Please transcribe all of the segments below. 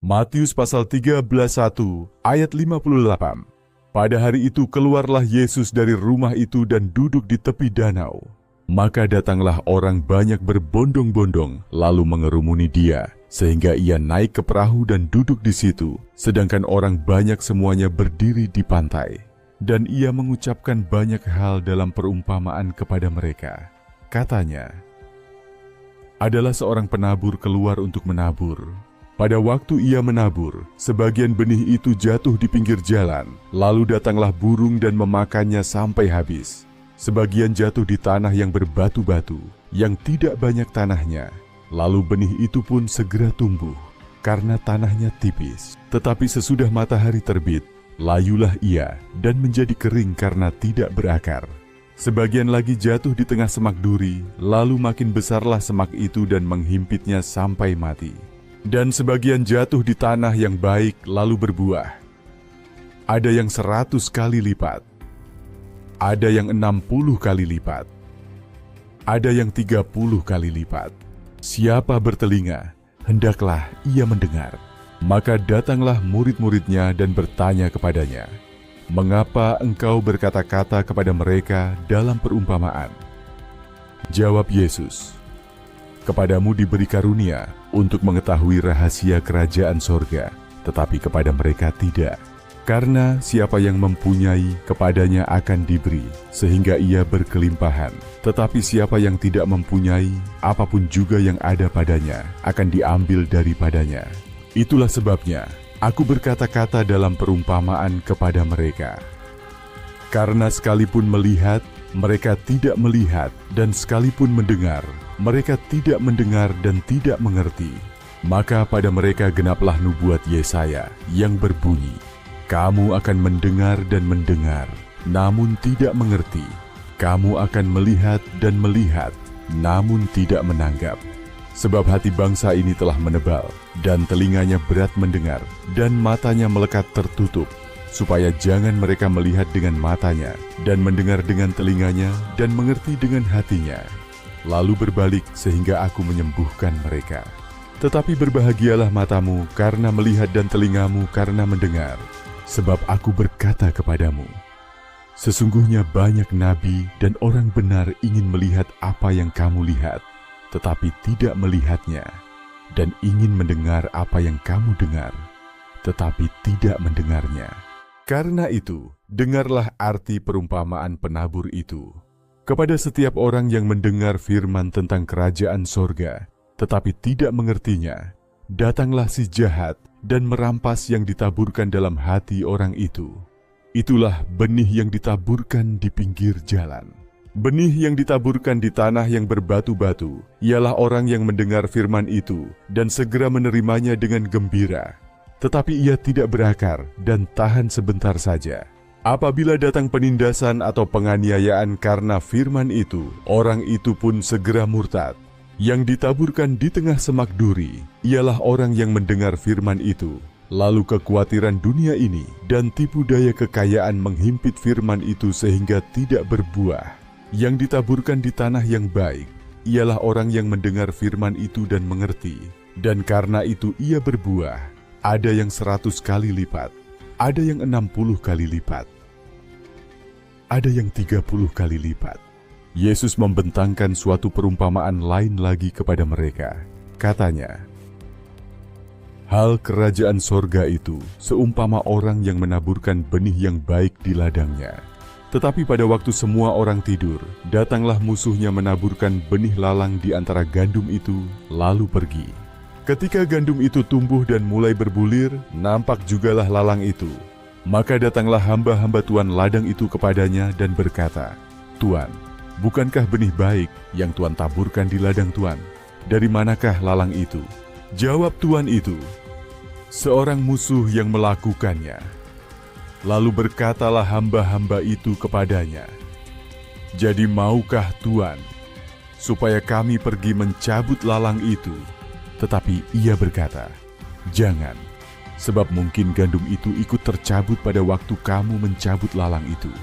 Matius pasal 13:1 ayat 58. Pada hari itu keluarlah Yesus dari rumah itu dan duduk di tepi danau. Maka datanglah orang banyak berbondong-bondong lalu mengerumuni dia, sehingga ia naik ke perahu dan duduk di situ, sedangkan orang banyak semuanya berdiri di pantai. Dan ia mengucapkan banyak hal dalam perumpamaan kepada mereka. Katanya, adalah seorang penabur keluar untuk menabur. Pada waktu ia menabur, sebagian benih itu jatuh di pinggir jalan, lalu datanglah burung dan memakannya sampai habis. Sebagian jatuh di tanah yang berbatu-batu, yang tidak banyak tanahnya. Lalu benih itu pun segera tumbuh, karena tanahnya tipis. Tetapi sesudah matahari terbit, layulah ia dan menjadi kering karena tidak berakar. Sebagian lagi jatuh di tengah semak duri, lalu makin besarlah semak itu dan menghimpitnya sampai mati. Dan sebagian jatuh di tanah yang baik lalu berbuah. Ada yang 100 kali lipat, ada yang 60 kali lipat, ada yang 30 kali lipat. Siapa bertelinga, hendaklah ia mendengar. Maka datanglah murid-muridnya dan bertanya kepadanya, mengapa engkau berkata-kata kepada mereka dalam perumpamaan? Jawab Yesus, kepadamu diberi karunia untuk mengetahui rahasia kerajaan sorga, tetapi kepada mereka tidak. Karena siapa yang mempunyai, kepadanya akan diberi, sehingga ia berkelimpahan. Tetapi siapa yang tidak mempunyai, apapun juga yang ada padanya, akan diambil daripadanya. Itulah sebabnya aku berkata-kata dalam perumpamaan kepada mereka. Karena sekalipun melihat, mereka tidak melihat, dan sekalipun mendengar, mereka tidak mendengar dan tidak mengerti. Maka pada mereka genaplah nubuat Yesaya yang berbunyi, kamu akan mendengar dan mendengar, namun tidak mengerti. Kamu akan melihat dan melihat, namun tidak menanggap. Sebab hati bangsa ini telah menebal, dan telinganya berat mendengar, dan matanya melekat tertutup, supaya jangan mereka melihat dengan matanya, dan mendengar dengan telinganya, dan mengerti dengan hatinya, lalu berbalik sehingga aku menyembuhkan mereka. Tetapi berbahagialah matamu karena melihat dan telingamu karena mendengar, sebab aku berkata kepadamu, sesungguhnya banyak nabi dan orang benar ingin melihat apa yang kamu lihat, tetapi tidak melihatnya, dan ingin mendengar apa yang kamu dengar, tetapi tidak mendengarnya. Karena itu, dengarlah arti perumpamaan penabur itu. Kepada setiap orang yang mendengar firman tentang kerajaan sorga, tetapi tidak mengertinya, datanglah si jahat dan merampas yang ditaburkan dalam hati orang itu. Itulah benih yang ditaburkan di pinggir jalan. Benih yang ditaburkan di tanah yang berbatu-batu, ialah orang yang mendengar firman itu dan segera menerimanya dengan gembira. Tetapi ia tidak berakar dan tahan sebentar saja. Apabila datang penindasan atau penganiayaan karena firman itu, orang itu pun segera murtad. Yang ditaburkan di tengah semak duri, ialah orang yang mendengar firman itu, lalu kekhawatiran dunia ini dan tipu daya kekayaan menghimpit firman itu sehingga tidak berbuah. Yang ditaburkan di tanah yang baik, ialah orang yang mendengar firman itu dan mengerti, dan karena itu ia berbuah. Ada yang 100 kali lipat, ada yang 60 kali lipat, ada yang 30 kali lipat. Yesus membentangkan suatu perumpamaan lain lagi kepada mereka. Katanya, hal kerajaan sorga itu seumpama orang yang menaburkan benih yang baik di ladangnya. Tetapi pada waktu semua orang tidur, datanglah musuhnya menaburkan benih lalang di antara gandum itu, lalu pergi. Ketika gandum itu tumbuh dan mulai berbulir, nampak jugalah lalang itu. Maka datanglah hamba-hamba tuan ladang itu kepadanya dan berkata, Tuan, bukankah benih baik yang Tuan taburkan di ladang Tuan? Dari manakah lalang itu? Jawab tuan itu, seorang musuh yang melakukannya. Lalu berkatalah hamba-hamba itu kepadanya, jadi maukah Tuan supaya kami pergi mencabut lalang itu? Tetapi ia berkata, jangan, sebab mungkin gandum itu ikut tercabut pada waktu kamu mencabut lalang itu.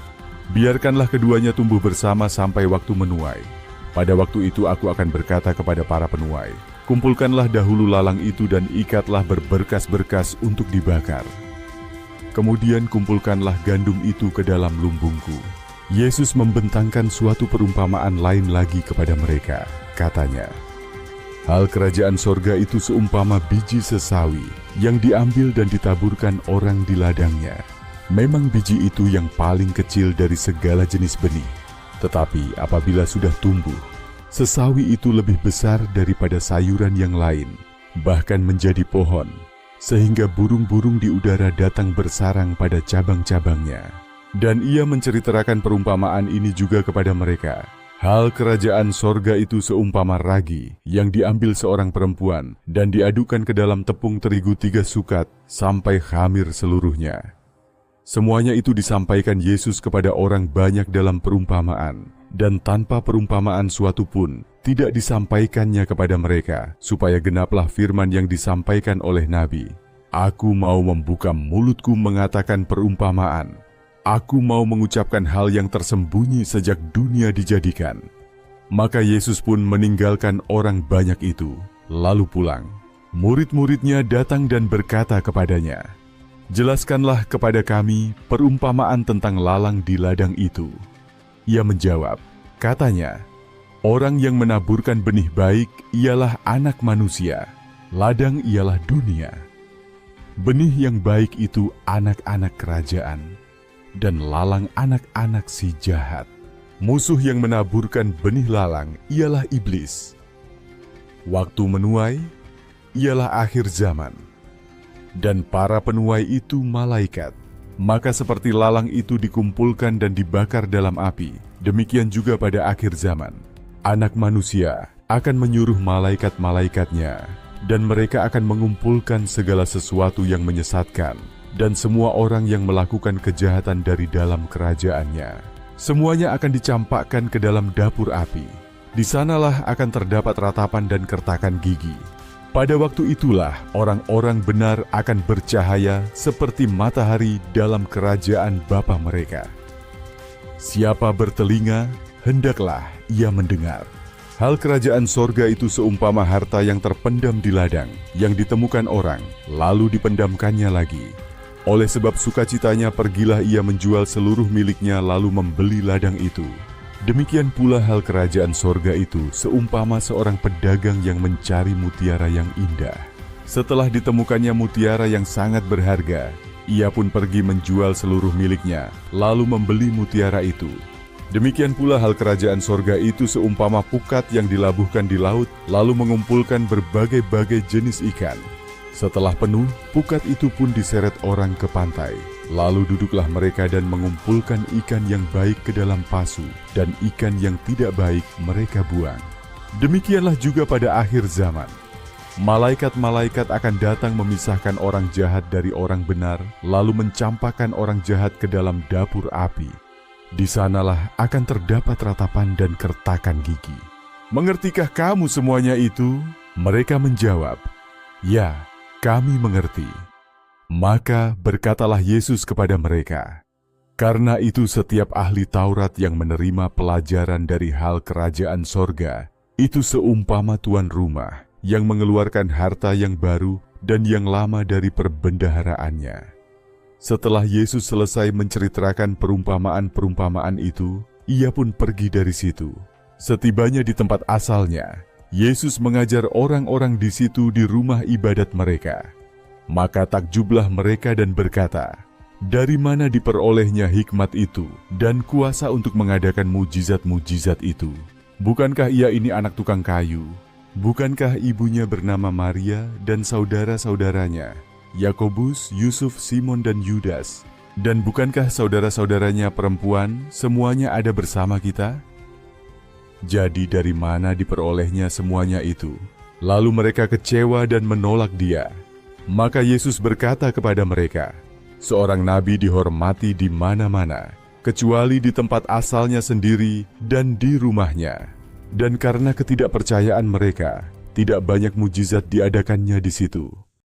Biarkanlah keduanya tumbuh bersama sampai waktu menuai. Pada waktu itu aku akan berkata kepada para penuai, Kumpulkanlah dahulu lalang itu dan ikatlah berberkas-berkas untuk dibakar. Kemudian kumpulkanlah gandum itu ke dalam lumbungku. Yesus membentangkan suatu perumpamaan lain lagi kepada mereka. Katanya, hal kerajaan sorga itu seumpama biji sesawi yang diambil dan ditaburkan orang di ladangnya. Memang biji itu yang paling kecil dari segala jenis benih. Tetapi apabila sudah tumbuh, sesawi itu lebih besar daripada sayuran yang lain, bahkan menjadi pohon, sehingga burung-burung di udara datang bersarang pada cabang-cabangnya. Dan ia menceritakan perumpamaan ini juga kepada mereka. Hal kerajaan sorga itu seumpama ragi yang diambil seorang perempuan dan diadukkan ke dalam tepung terigu 3 sukat sampai khamir seluruhnya. Semuanya itu disampaikan Yesus kepada orang banyak dalam perumpamaan, dan tanpa perumpamaan suatu pun tidak disampaikannya kepada mereka, supaya genaplah firman yang disampaikan oleh Nabi. Aku mau membuka mulutku mengatakan perumpamaan. Aku mau mengucapkan hal yang tersembunyi sejak dunia dijadikan. Maka Yesus pun meninggalkan orang banyak itu, lalu pulang. Murid-muridnya datang dan berkata kepadanya, "Jelaskanlah kepada kami perumpamaan tentang lalang di ladang itu." Ia menjawab, katanya, "Orang yang menaburkan benih baik ialah Anak Manusia, ladang ialah dunia. Benih yang baik itu anak-anak kerajaan, dan lalang anak-anak si jahat. Musuh yang menaburkan benih lalang ialah iblis. Waktu menuai ialah akhir zaman, dan para penuai itu malaikat. Maka seperti lalang itu dikumpulkan dan dibakar dalam api, demikian juga pada akhir zaman. Anak Manusia akan menyuruh malaikat-malaikatnya, dan mereka akan mengumpulkan segala sesuatu yang menyesatkan, dan semua orang yang melakukan kejahatan dari dalam kerajaannya. Semuanya akan dicampakkan ke dalam dapur api. Di sanalah akan terdapat ratapan dan kertakan gigi. Pada waktu itulah orang-orang benar akan bercahaya seperti matahari dalam kerajaan Bapa mereka. Siapa bertelinga, hendaklah ia mendengar. Hal kerajaan sorga itu seumpama harta yang terpendam di ladang, yang ditemukan orang, lalu dipendamkannya lagi. Oleh sebab sukacitanya pergilah ia menjual seluruh miliknya lalu membeli ladang itu. Demikian pula hal kerajaan sorga itu seumpama seorang pedagang yang mencari mutiara yang indah. Setelah ditemukannya mutiara yang sangat berharga, ia pun pergi menjual seluruh miliknya, lalu membeli mutiara itu. Demikian pula hal kerajaan sorga itu seumpama pukat yang dilabuhkan di laut, lalu mengumpulkan berbagai-bagai jenis ikan. Setelah penuh, pukat itu pun diseret orang ke pantai. Lalu duduklah mereka dan mengumpulkan ikan yang baik ke dalam pasu, dan ikan yang tidak baik mereka buang. Demikianlah juga pada akhir zaman. Malaikat-malaikat akan datang memisahkan orang jahat dari orang benar, lalu mencampakkan orang jahat ke dalam dapur api. Di sanalah akan terdapat ratapan dan kertakan gigi. Mengertikah kamu semuanya itu? Mereka menjawab, "Ya, kami mengerti." Maka berkatalah Yesus kepada mereka, "Karena itu setiap ahli Taurat yang menerima pelajaran dari hal kerajaan sorga, itu seumpama tuan rumah yang mengeluarkan harta yang baru dan yang lama dari perbendaharaannya." Setelah Yesus selesai menceritakan perumpamaan-perumpamaan itu, ia pun pergi dari situ. Setibanya di tempat asalnya, Yesus mengajar orang-orang di situ di rumah ibadat mereka. Maka takjublah mereka dan berkata, "Dari mana diperolehnya hikmat itu dan kuasa untuk mengadakan mujizat-mujizat itu? Bukankah ia ini anak tukang kayu? Bukankah ibunya bernama Maria dan saudara-saudaranya, Yakobus, Yusuf, Simon, dan Yudas? Dan bukankah saudara-saudaranya perempuan semuanya ada bersama kita? Jadi dari mana diperolehnya semuanya itu?" Lalu mereka kecewa dan menolak dia. Maka Yesus berkata kepada mereka, "Seorang nabi dihormati di mana-mana, kecuali di tempat asalnya sendiri dan di rumahnya." Dan karena ketidakpercayaan mereka, tidak banyak mujizat diadakannya di situ.